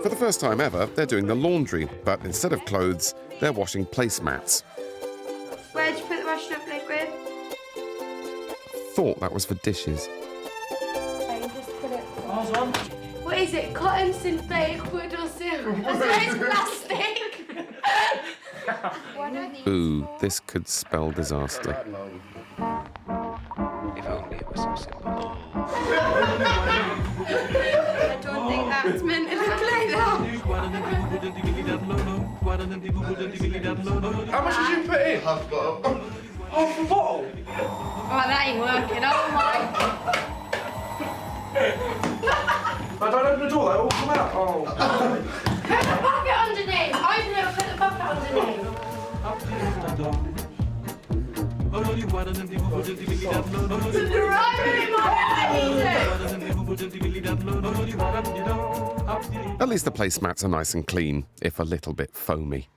For the first time ever, they're doing the laundry, but instead of clothes, they're washing placemats. Where'd you put the washing up liquid? Thought that was for dishes. What is it? Cotton, synthetic, wood or silk? I suppose plastic. Ooh, this could spell disaster. If only it was so simple. I don't think that's meant to look like that. How much did you put in? Half a bottle. Half a bottle? Oh, that ain't working. Oh my. I don't open the door, they all come out. Oh. Put the bucket underneath. Open it and put the bucket underneath. At least the placemats are nice and clean, if a little bit foamy.